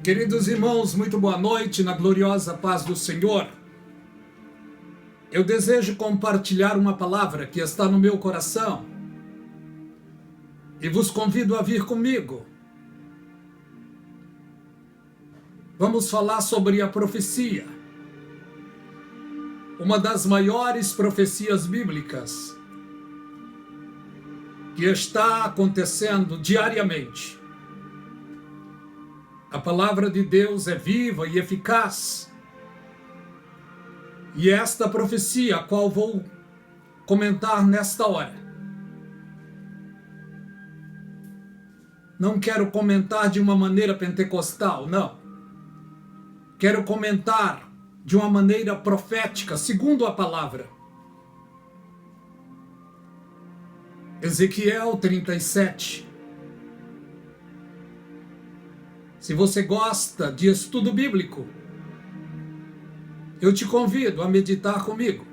Queridos irmãos, muito boa noite, na gloriosa paz do Senhor. Eu desejo compartilhar uma palavra que está no meu coração e vos convido a vir comigo. Vamos falar sobre a profecia, uma das maiores profecias bíblicas que está acontecendo diariamente. A palavra de Deus é viva e eficaz. E esta profecia, a qual vou comentar nesta hora, não quero comentar de uma maneira pentecostal, não. Quero comentar de uma maneira profética, segundo a palavra. Ezequiel 37. Se você gosta de estudo bíblico, eu te convido a meditar comigo.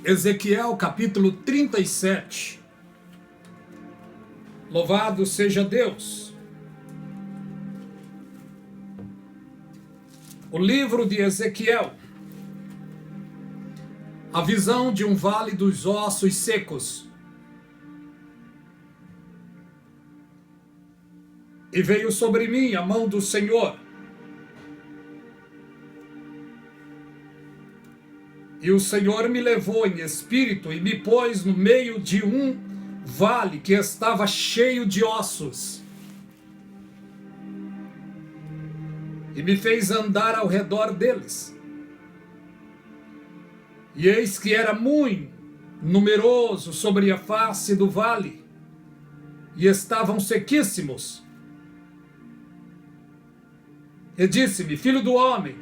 Ezequiel capítulo 37. Louvado seja Deus. O livro de Ezequiel. A visão de um vale dos ossos secos. E veio sobre mim a mão do Senhor. E o Senhor me levou em espírito e me pôs no meio de um vale que estava cheio de ossos. E me fez andar ao redor deles. E eis que era muito numeroso sobre a face do vale, e estavam sequíssimos. E disse-me: filho do homem,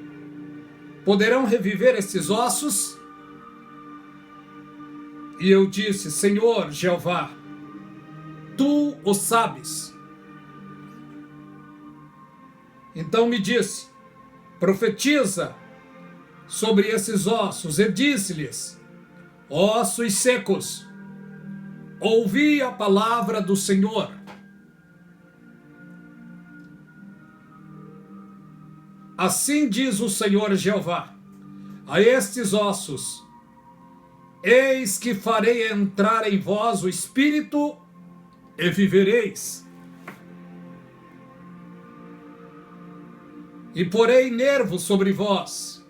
poderão reviver esses ossos? E eu disse: Senhor Jeová, tu o sabes. Então me disse: profetiza sobre esses ossos, e disse-lhes: ossos secos, ouvi a palavra do Senhor. Assim diz o Senhor Jeová a estes ossos: eis que farei entrar em vós o espírito, e vivereis. E porei nervos sobre vós,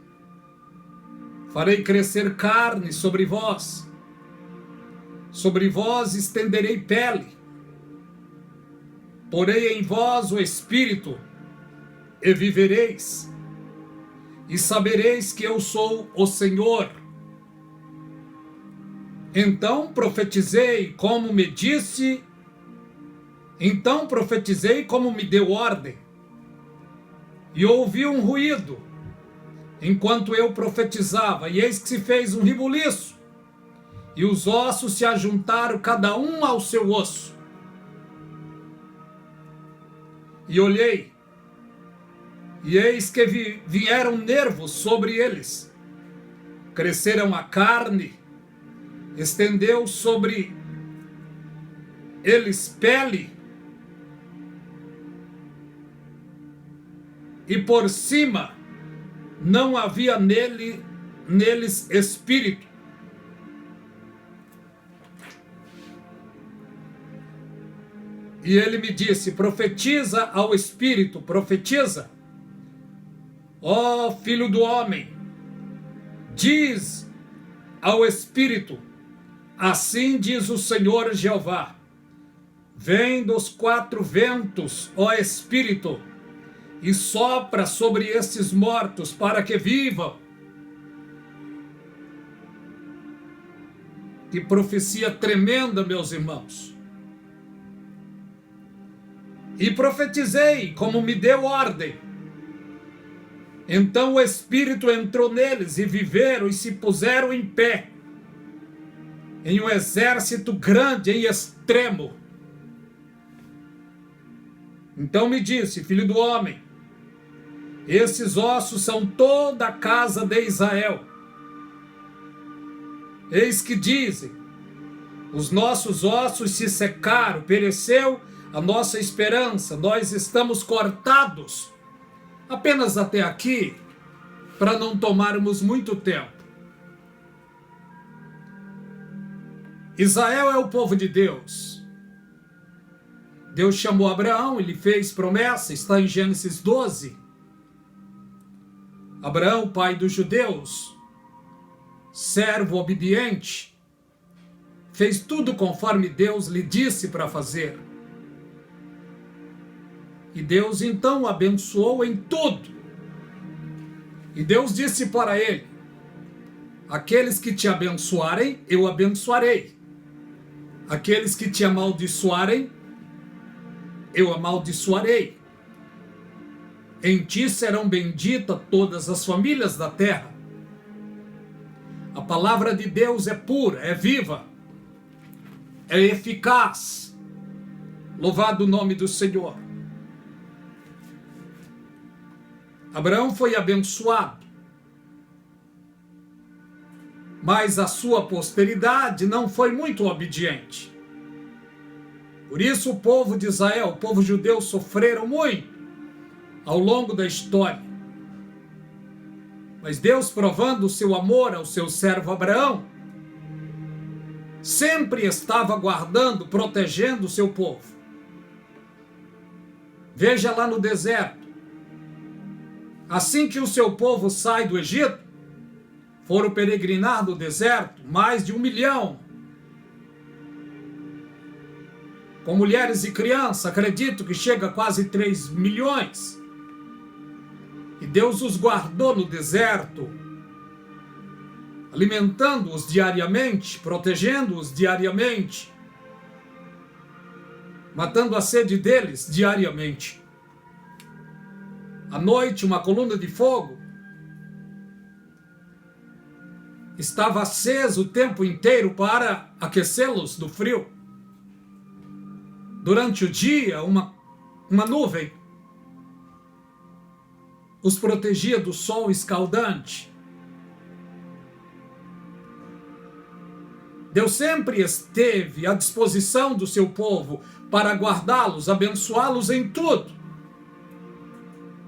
farei crescer carne sobre vós estenderei pele, porei em vós o espírito, e vivereis, e sabereis que eu sou o Senhor. Então profetizei como me disse, então profetizei como me deu ordem, e ouvi um ruído enquanto eu profetizava, e eis que se fez um rebuliço, e os ossos se ajuntaram cada um ao seu osso. E olhei, e eis que vieram nervos sobre eles, cresceram a carne, estendeu sobre eles pele, e por cima não havia neles espírito. E ele me disse: profetiza ao espírito, profetiza. Ó filho do homem, diz ao espírito: assim diz o Senhor Jeová, vem dos quatro ventos, ó espírito, e sopra sobre estes mortos para que vivam. Que profecia tremenda, meus irmãos. E profetizei como me deu ordem. Então o Espírito entrou neles, e viveram e se puseram em pé, em um exército grande em extremo. Então me disse: filho do homem, esses ossos são toda a casa de Israel. Eis que dizem: Os nossos ossos se secaram, pereceu a nossa esperança, nós estamos cortados. Apenas até aqui, para não tomarmos muito tempo. Israel é o povo de Deus. Deus chamou Abraão, ele fez promessa, está em Gênesis 12. Abraão, pai dos judeus, servo obediente, fez tudo conforme Deus lhe disse para fazer. E Deus então o abençoou em tudo. E Deus disse para ele: aqueles que te abençoarem, eu abençoarei. Aqueles que te amaldiçoarem, eu amaldiçoarei. Em ti serão benditas todas as famílias da terra. A palavra de Deus é pura, é viva, é eficaz. Louvado o nome do Senhor. Abraão foi abençoado, mas a sua posteridade não foi muito obediente. Por isso o povo de Israel, o povo judeu, sofreram muito ao longo da história. Mas Deus, provando o seu amor ao seu servo Abraão, sempre estava guardando, protegendo o seu povo. Veja lá no deserto. Assim que o seu povo sai do Egito, foram peregrinar no deserto mais de 1 milhão. Com mulheres e crianças, acredito que chega a quase 3 milhões. E Deus os guardou no deserto, alimentando-os diariamente, protegendo-os diariamente, matando a sede deles diariamente. À noite, uma coluna de fogo estava acesa o tempo inteiro para aquecê-los do frio. Durante o dia, uma nuvem os protegia do sol escaldante. Deus sempre esteve à disposição do seu povo para guardá-los, abençoá-los em tudo.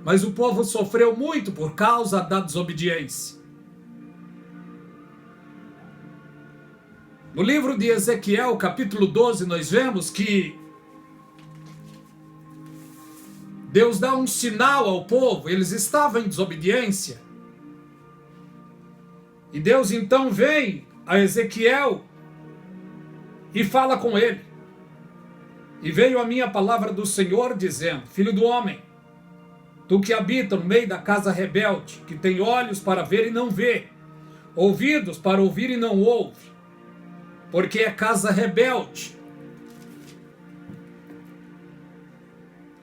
Mas o povo sofreu muito por causa da desobediência. No livro de Ezequiel, capítulo 12, nós vemos que Deus dá um sinal ao povo, eles estavam em desobediência. E Deus então vem a Ezequiel e fala com ele. E veio a minha palavra do Senhor dizendo: filho do homem, tu que habita no meio da casa rebelde, que tem olhos para ver e não vê, ouvidos para ouvir e não ouve, porque é casa rebelde.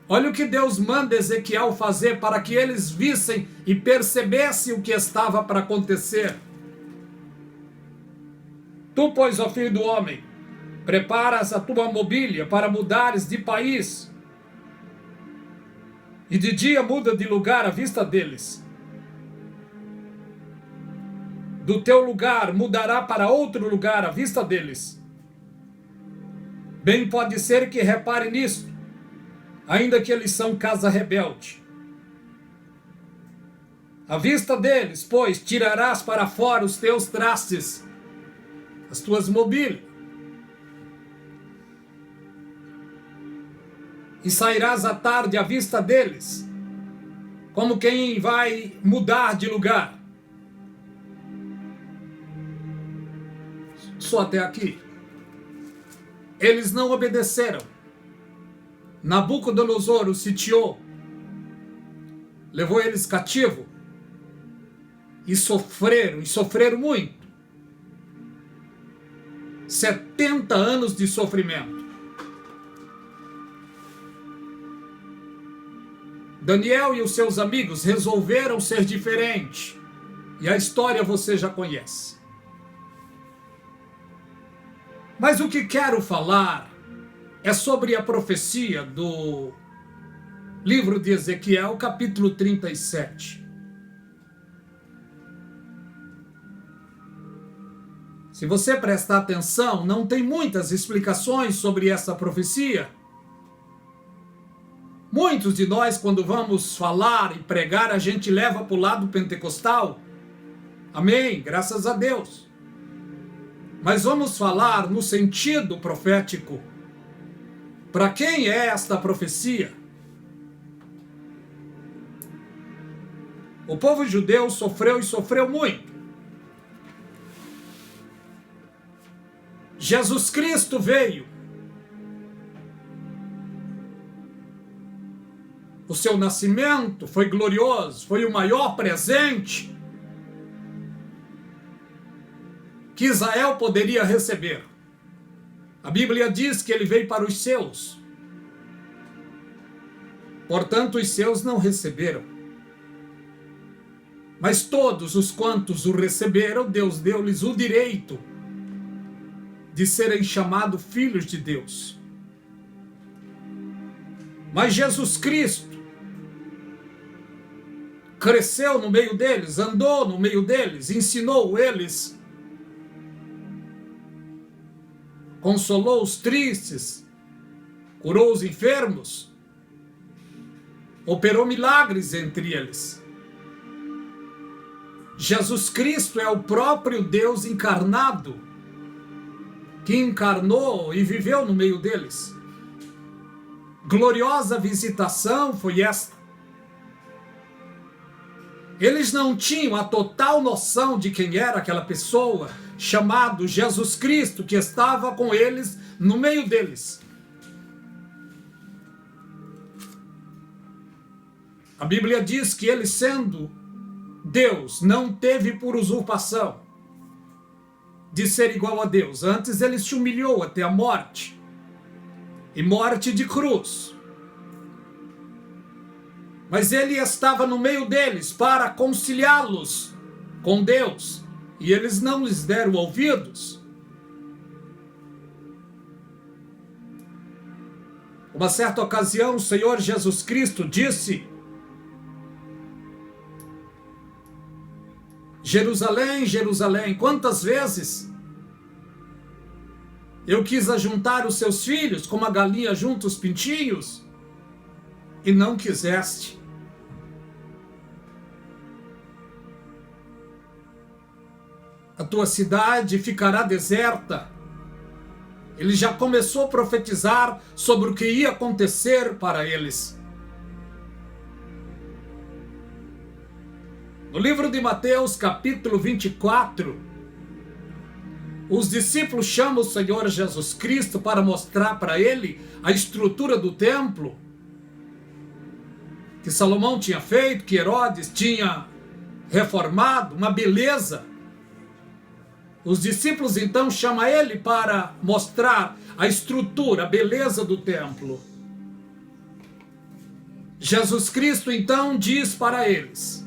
Olha o que Deus manda Ezequiel fazer para que eles vissem e percebessem o que estava para acontecer. Tu, pois, ó filho do homem, preparas a tua mobília para mudares de país, e de dia muda de lugar à vista deles. Do teu lugar mudará para outro lugar à vista deles. Bem pode ser que repare nisto, ainda que eles são casa rebelde. À vista deles, pois, tirarás para fora os teus trastes, as tuas mobílias, e sairás à tarde à vista deles, como quem vai mudar de lugar. Só até aqui. Eles não obedeceram. Nabucodonosor os sitiou, levou eles cativo, e sofreram muito. 70 anos de sofrimento. Daniel e os seus amigos resolveram ser diferentes, e a história você já conhece. Mas o que quero falar é sobre a profecia do livro de Ezequiel, capítulo 37. Se você prestar atenção, não tem muitas explicações sobre essa profecia. Muitos de nós, quando vamos falar e pregar, a gente leva para o lado pentecostal. Amém, graças a Deus. Mas vamos falar no sentido profético. Para quem é esta profecia? O povo judeu sofreu e sofreu muito. Jesus Cristo veio. O seu nascimento foi glorioso, foi o maior presente que Israel poderia receber. A Bíblia diz que ele veio para os seus. Portanto, os seus não receberam. Mas todos os quantos o receberam, Deus deu-lhes o direito de serem chamados filhos de Deus. Mas Jesus Cristo cresceu no meio deles, andou no meio deles, ensinou eles, consolou os tristes, curou os enfermos, operou milagres entre eles. Jesus Cristo é o próprio Deus encarnado, que encarnou e viveu no meio deles. Gloriosa visitação foi esta. Eles não tinham a total noção de quem era aquela pessoa, chamado Jesus Cristo, que estava com eles, no meio deles. A Bíblia diz que ele, sendo Deus, não teve por usurpação de ser igual a Deus. Antes ele se humilhou até a morte, e morte de cruz. Mas ele estava no meio deles para conciliá-los com Deus, e eles não lhes deram ouvidos. Uma certa ocasião, o Senhor Jesus Cristo disse: Jerusalém, Jerusalém, quantas vezes eu quis ajuntar os seus filhos como a galinha junta os pintinhos, e não quiseste. A tua cidade ficará deserta. Ele já começou a profetizar sobre o que ia acontecer para eles. No livro de Mateus, capítulo 24, os discípulos chamam o Senhor Jesus Cristo para mostrar para ele a estrutura do templo que Salomão tinha feito, que Herodes tinha reformado, uma beleza. Os discípulos então chamam ele para mostrar a estrutura, a beleza do templo. Jesus Cristo então diz para eles: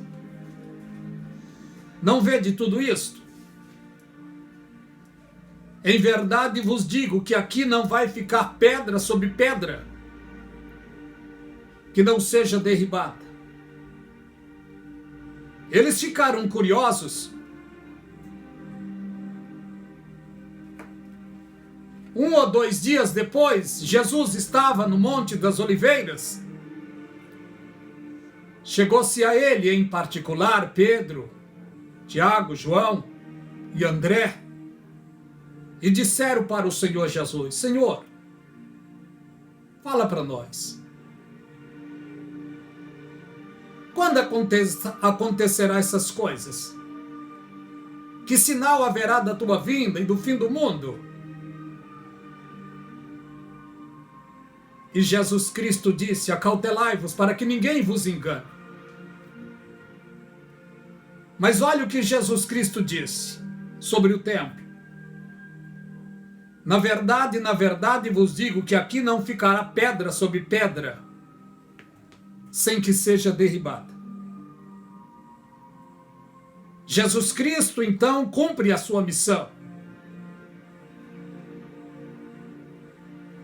não vede tudo isto? Em verdade vos digo que aqui não vai ficar pedra sobre pedra que não seja derribada. Eles ficaram curiosos. 1 ou 2 dias depois, Jesus estava no Monte das Oliveiras. Chegou-se a ele, em particular, Pedro, Tiago, João e André, e disseram para o Senhor Jesus: Senhor, fala para nós. Quando acontecerá essas coisas? Que sinal haverá da tua vinda e do fim do mundo? E Jesus Cristo disse: acautelai-vos para que ninguém vos engane. Mas olha o que Jesus Cristo disse sobre o templo. Na verdade vos digo que aqui não ficará pedra sobre pedra, sem que seja derribada. Jesus Cristo, então, cumpre a sua missão.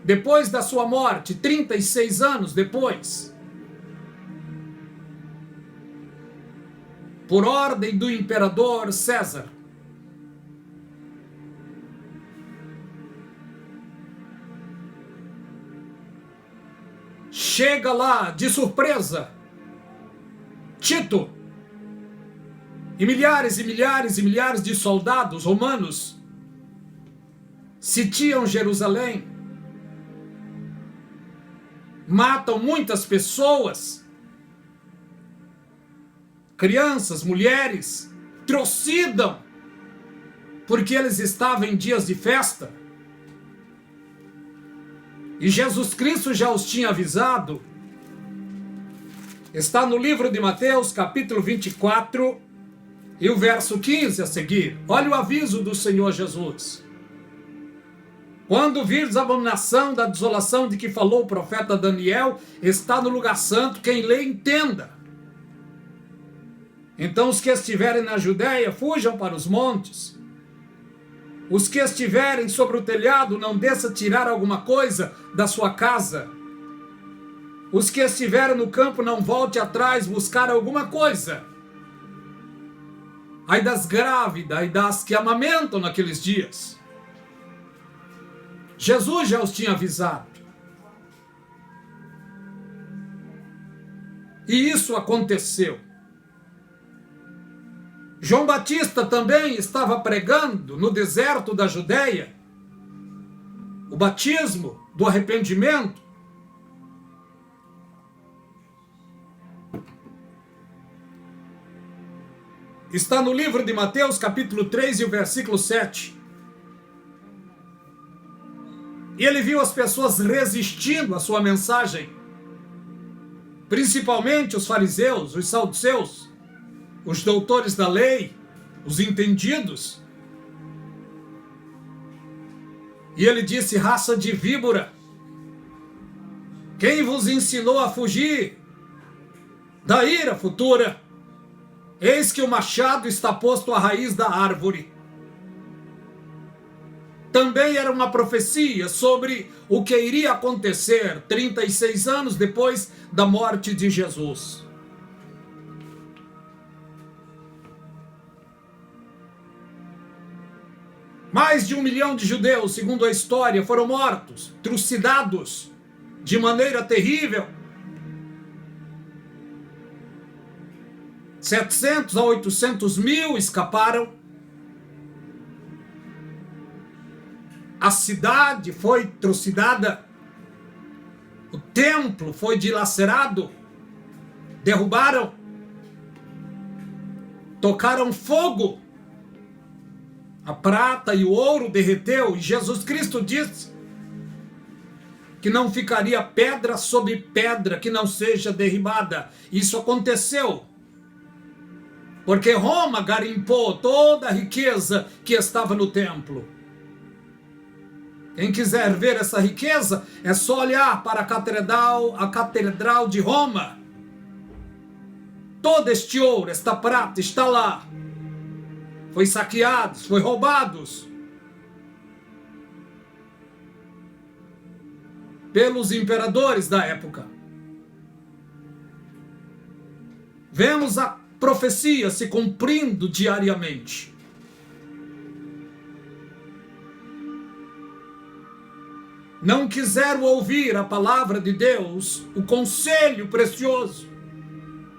Depois da sua morte, 36 anos depois, por ordem do imperador César, chega lá de surpresa Tito e milhares de soldados romanos sitiam Jerusalém, matam muitas pessoas, crianças, mulheres, trucidam, porque eles estavam em dias de festa. E Jesus Cristo já os tinha avisado. Está no livro de Mateus, capítulo 24, e o verso 15 a seguir. Olha o aviso do Senhor Jesus. Quando virdes a abominação da desolação de que falou o profeta Daniel, está no lugar santo, quem lê entenda. Então os que estiverem na Judéia, fujam para os montes. Os que estiverem sobre o telhado, não desça tirar alguma coisa da sua casa. Os que estiverem no campo, não volte atrás buscar alguma coisa. Ai das grávidas, ai das que amamentam naqueles dias. Jesus já os tinha avisado. E isso aconteceu. João Batista também estava pregando no deserto da Judéia o batismo do arrependimento. Está no livro de Mateus, capítulo 3, e o versículo 7. E ele viu as pessoas resistindo à sua mensagem, principalmente os fariseus, os saduceus, os doutores da lei, os entendidos. E ele disse: raça de víbora, quem vos ensinou a fugir da ira futura? Eis que o machado está posto à raiz da árvore. Também era uma profecia sobre o que iria acontecer 36 anos depois da morte de Jesus. Mais de 1 milhão de judeus, segundo a história, foram mortos, trucidados de maneira terrível. 700 a 800 mil escaparam. A cidade foi trucidada. O templo foi dilacerado. Derrubaram. Tocaram fogo. A prata e o ouro derreteu. E Jesus Cristo disse que não ficaria pedra sobre pedra que não seja derribada. Isso aconteceu. Porque Roma garimpou toda a riqueza que estava no templo. Quem quiser ver essa riqueza, é só olhar para a catedral de Roma. Todo este ouro, esta prata está lá. Foi saqueado, foi roubados pelos imperadores da época. Vemos a profecia se cumprindo diariamente. Não quiseram ouvir a palavra de Deus, o conselho precioso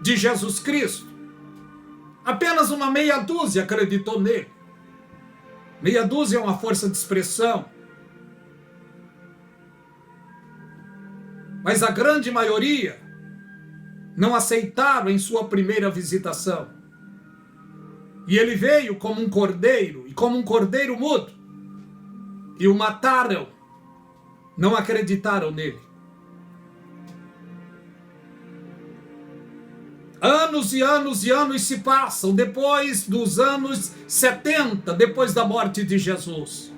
de Jesus Cristo. Apenas uma meia dúzia acreditou nele. Meia dúzia é uma força de expressão. Mas a grande maioria não aceitaram em sua primeira visitação. E ele veio como um cordeiro, e como um cordeiro mudo. E o mataram. Não acreditaram nele. Anos e anos e anos se passam depois dos anos 70, depois da morte de Jesus.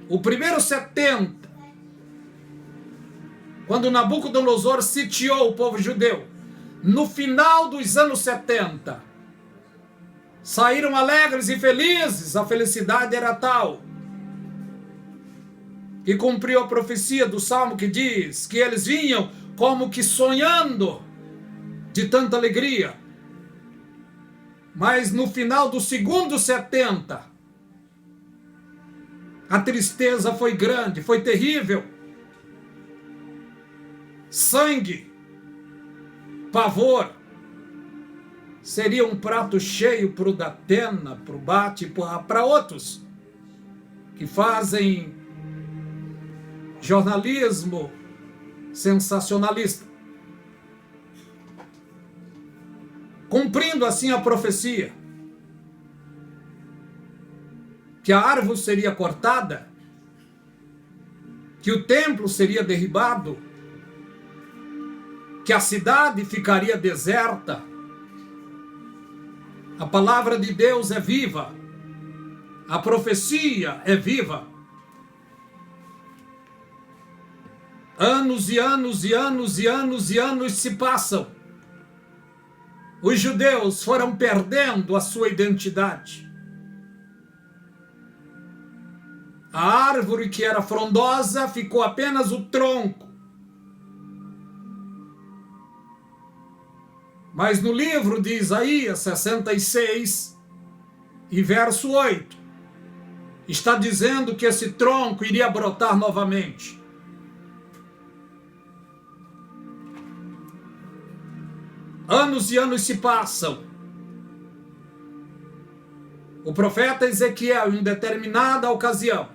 O primeiro 70, quando Nabucodonosor sitiou o povo judeu, no final dos anos 70, saíram alegres e felizes, a felicidade era tal, que cumpriu a profecia do Salmo que diz que eles vinham como que sonhando de tanta alegria. Mas no final do segundo 70, a tristeza foi grande, foi terrível. sangue, pavor. Seria um prato cheio para o Datena, para o Bate, para outros que fazem jornalismo sensacionalista, cumprindo assim a profecia que a árvore seria cortada, que o templo seria derribado, que a cidade ficaria deserta. A palavra de Deus é viva, a profecia é viva. Anos e anos e anos e anos e anos se passam. Os judeus foram perdendo a sua identidade. A árvore que era frondosa ficou apenas o tronco. Mas no livro de Isaías 66 e verso 8, está dizendo que esse tronco iria brotar novamente. Anos e anos se passam. O profeta Ezequiel, em determinada ocasião,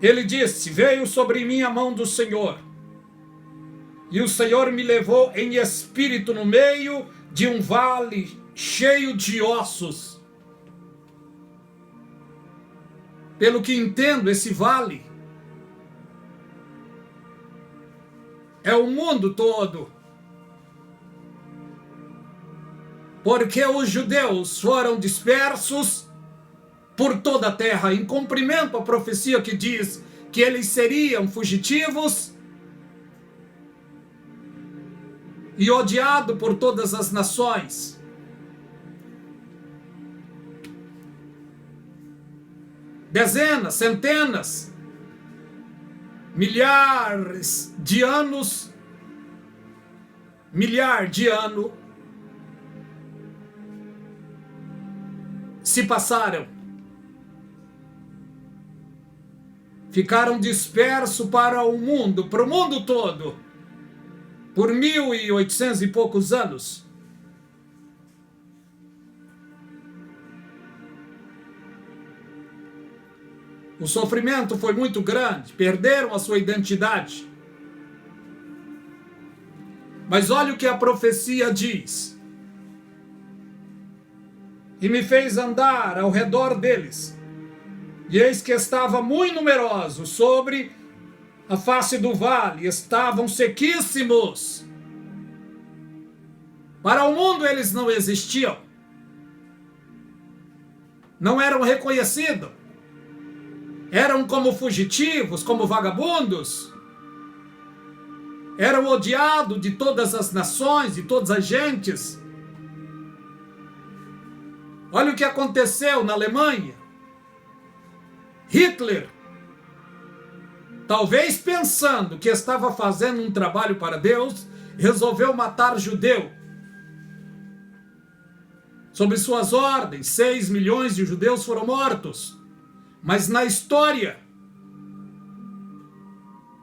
ele disse: veio sobre mim a mão do Senhor, e o Senhor me levou em espírito no meio de um vale cheio de ossos. Pelo que entendo, esse vale é o mundo todo. Porque os judeus foram dispersos por toda a terra, em cumprimento à profecia que diz que eles seriam fugitivos e odiados por todas as nações. Dezenas, centenas, milhares de anos, milhar de ano se passaram. Ficaram dispersos para o mundo todo, por 1.800 e poucos anos. O sofrimento foi muito grande, perderam a sua identidade. Mas olha o que a profecia diz: e me fez andar ao redor deles, e eis que estavam muito numerosos sobre a face do vale, estavam sequíssimos. Para o mundo eles não existiam, não eram reconhecidos, eram como fugitivos, como vagabundos, eram odiados de todas as nações, de todas as gentes. Olha o que aconteceu na Alemanha. Hitler, talvez pensando que estava fazendo um trabalho para Deus, resolveu matar judeu. Sob suas ordens, 6 milhões de judeus foram mortos. Mas na história,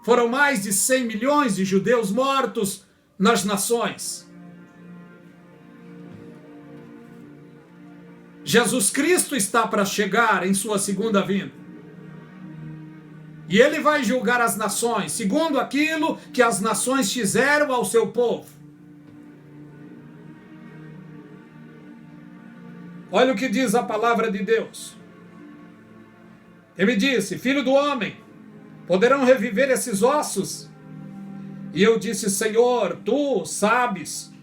foram mais de 100 milhões de judeus mortos nas nações. Jesus Cristo está para chegar em sua segunda vinda. E ele vai julgar as nações, segundo aquilo que as nações fizeram ao seu povo. Olha o que diz a palavra de Deus. Ele disse: filho do homem, poderão reviver esses ossos? E eu disse: Senhor, tu sabes.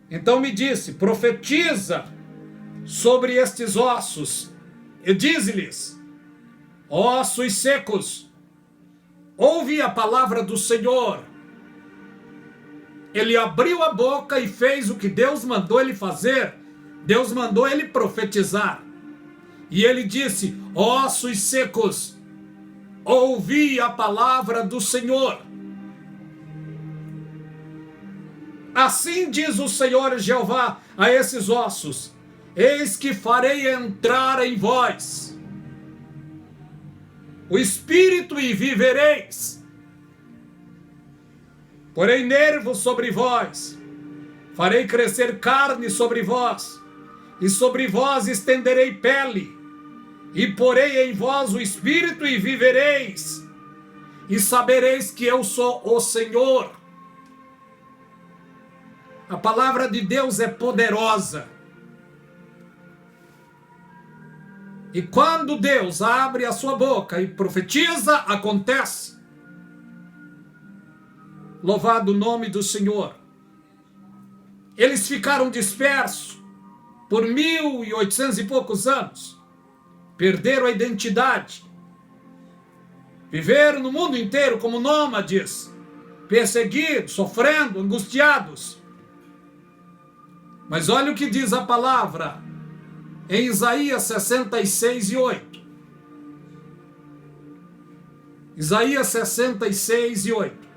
Então me disse: profetiza sobre estes ossos, e diz-lhes: ossos secos, ouve a palavra do Senhor. Ele abriu a boca e fez o que Deus mandou ele fazer. Deus mandou ele profetizar. E ele disse: ossos secos, ouvi a palavra do Senhor. Assim diz o Senhor Jeová a esses ossos: eis que farei entrar em vós o Espírito e vivereis. Porei nervos sobre vós, farei crescer carne sobre vós, e sobre vós estenderei pele, e porei em vós o Espírito e vivereis, e sabereis que eu sou o Senhor. A palavra de Deus é poderosa. E quando Deus abre a sua boca e profetiza, acontece. Louvado o nome do Senhor. Eles ficaram dispersos por 1800 e poucos anos. Perderam a identidade. Viveram no mundo inteiro como nômades, perseguidos, sofrendo, angustiados. Mas olha o que diz a palavra em Isaías 66 e 8. Isaías 66 e 8.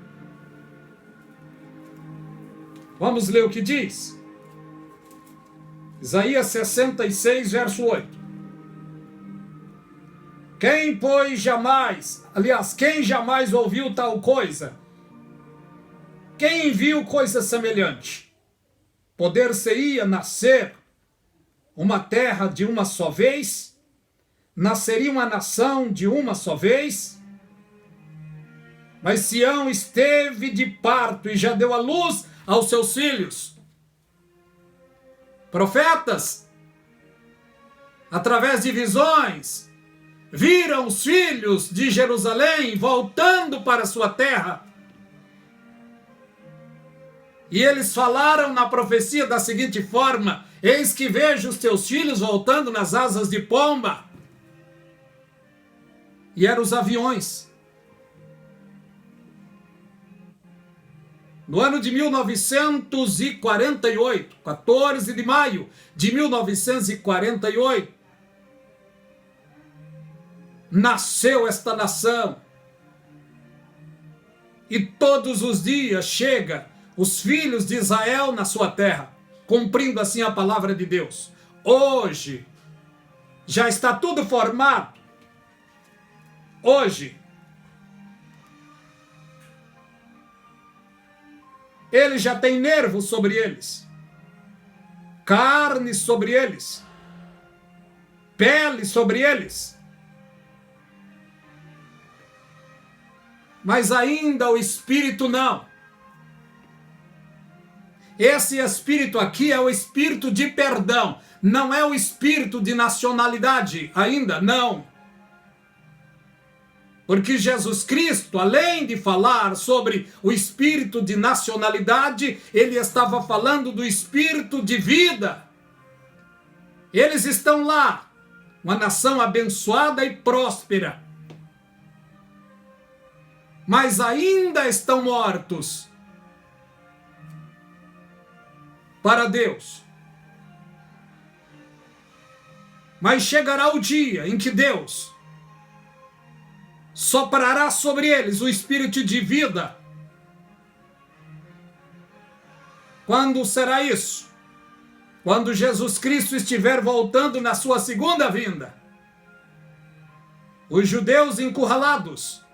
Vamos ler o que diz. Isaías 66, verso 8. Quem, pois, quem jamais ouviu tal coisa? Quem viu coisa semelhante? Poder-se-ia nascer uma terra de uma só vez? Nasceria uma nação de uma só vez? Mas Sião esteve de parto e já deu à luz aos seus filhos. Profetas, através de visões, viram os filhos de Jerusalém voltando para sua terra. E eles falaram na profecia da seguinte forma: eis que vejo os teus filhos voltando nas asas de pomba. E eram os aviões. No ano de 1948, 14 de maio de 1948, nasceu esta nação. E todos os dias chega os filhos de Israel na sua terra, cumprindo assim a palavra de Deus. Hoje, já está tudo formado. Hoje, eles já têm nervos sobre eles, carne sobre eles, pele sobre eles. Mas ainda o Espírito não. Esse Espírito aqui é o Espírito de perdão, não é o Espírito de nacionalidade, ainda não. Porque Jesus Cristo, além de falar sobre o Espírito de nacionalidade, ele estava falando do Espírito de vida. Eles estão lá, uma nação abençoada e próspera, mas ainda estão mortos para Deus. Mas chegará o dia em que Deus soprará sobre eles o Espírito de vida. Quando será isso? Quando Jesus Cristo estiver voltando na sua segunda vinda. Os judeus encurralados.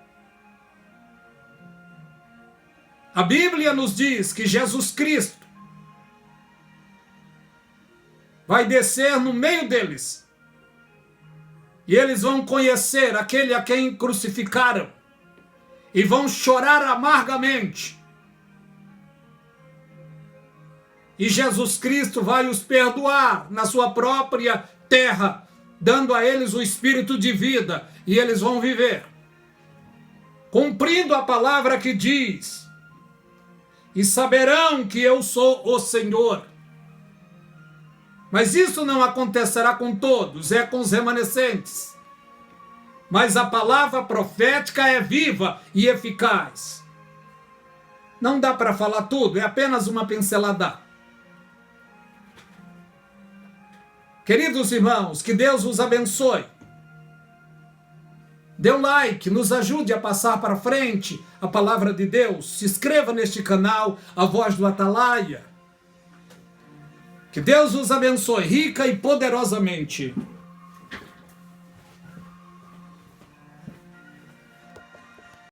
A Bíblia nos diz que Jesus Cristo vai descer no meio deles. E eles vão conhecer aquele a quem crucificaram. E vão chorar amargamente. E Jesus Cristo vai os perdoar na sua própria terra, dando a eles o Espírito de vida. E eles vão viver, cumprindo a palavra que diz: e saberão que eu sou o Senhor. Mas isso não acontecerá com todos, é com os remanescentes. Mas a palavra profética é viva e eficaz. Não dá para falar tudo, é apenas uma pincelada. Queridos irmãos, que Deus os abençoe. Dê um like, nos ajude a passar para frente a palavra de Deus. Se inscreva neste canal, A Voz do Atalaia. Que Deus os abençoe rica e poderosamente.